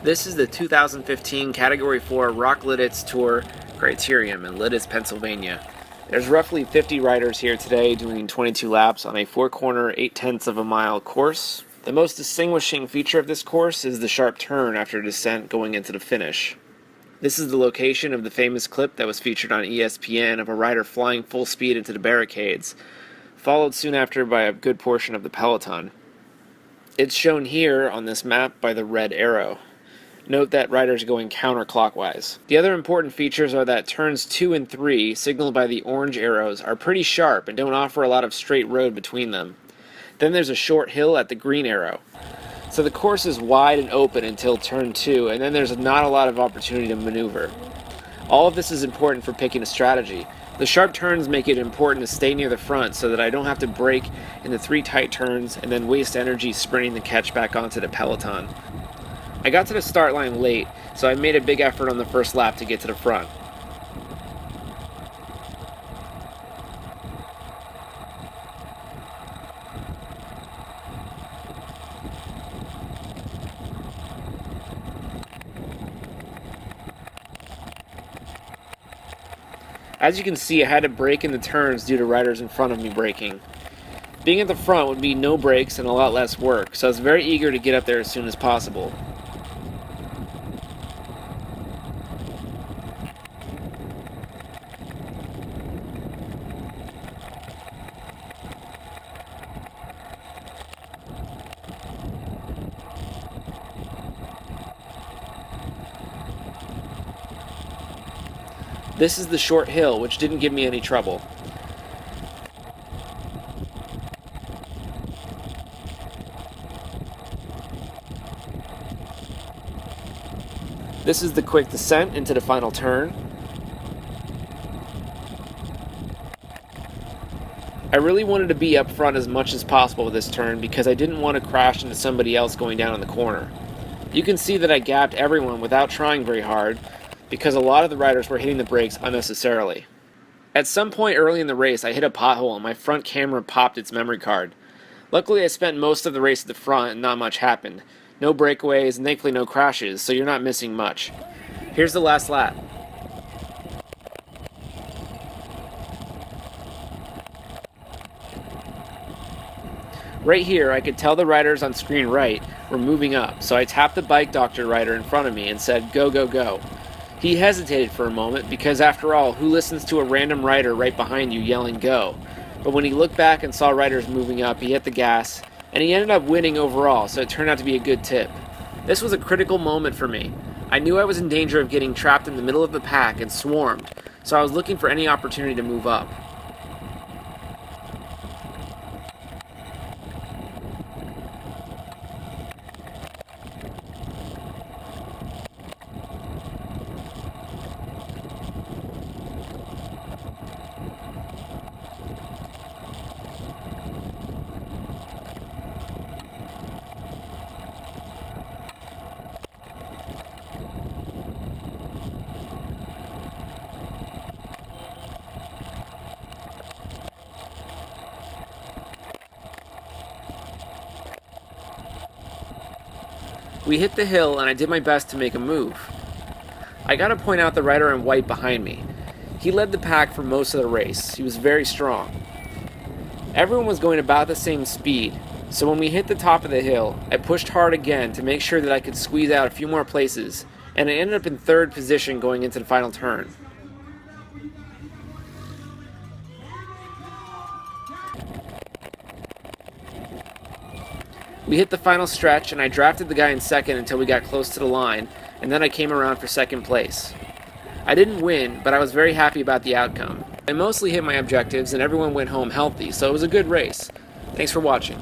This is the 2015 Category 4 Rock Lititz Tour Criterium in Lititz, Pennsylvania. There's roughly 50 riders here today doing 22 laps on a 4-corner, 8/10 of a mile course. The most distinguishing feature of this course is the sharp turn after descent going into the finish. This is the location of the famous clip that was featured on ESPN of a rider flying full speed into the barricades, followed soon after by a good portion of the peloton. It's shown here on this map by the red arrow. Note that riders are going counterclockwise. The other important features are that turns 2 and 3, signaled by the orange arrows, are pretty sharp and don't offer a lot of straight road between them. Then there's a short hill at the green arrow. So the course is wide and open until turn 2, and then there's not a lot of opportunity to maneuver. All of this is important for picking a strategy. The sharp turns make it important to stay near the front so that I don't have to brake in the 3 tight turns and then waste energy sprinting the catch back onto the peloton. I got to the start line late, so I made a big effort on the first lap to get to the front. As you can see, I had to brake in the turns due to riders in front of me braking. Being at the front would be no brakes and a lot less work, so I was very eager to get up there as soon as possible. This is the short hill, which didn't give me any trouble. This is the quick descent into the final turn. I really wanted to be up front as much as possible with this turn because I didn't want to crash into somebody else going down in the corner. You can see that I gapped everyone without trying very hard, because a lot of the riders were hitting the brakes unnecessarily. At some point early in the race, I hit a pothole and my front camera popped its memory card. Luckily, I spent most of the race at the front and not much happened. No breakaways and thankfully no crashes, so you're not missing much. Here's the last lap. Right here, I could tell the riders on screen right were moving up, so I tapped the bike doctor rider in front of me and said, "Go, go, go." He hesitated for a moment because, after all, who listens to a random rider right behind you yelling go? But when he looked back and saw riders moving up, he hit the gas, and he ended up winning overall, so it turned out to be a good tip. This was a critical moment for me. I knew I was in danger of getting trapped in the middle of the pack and swarmed, so I was looking for any opportunity to move up. We hit the hill and I did my best to make a move. I gotta point out the rider in white behind me. He led the pack for most of the race. He was very strong. Everyone was going about the same speed, so when we hit the top of the hill, I pushed hard again to make sure that I could squeeze out a few more places, and I ended up in 3rd position going into the final turn. We hit the final stretch and I drafted the guy in 2nd until we got close to the line, and then I came around for 2nd place. I didn't win, but I was very happy about the outcome. I mostly hit my objectives and everyone went home healthy, so it was a good race. Thanks for watching.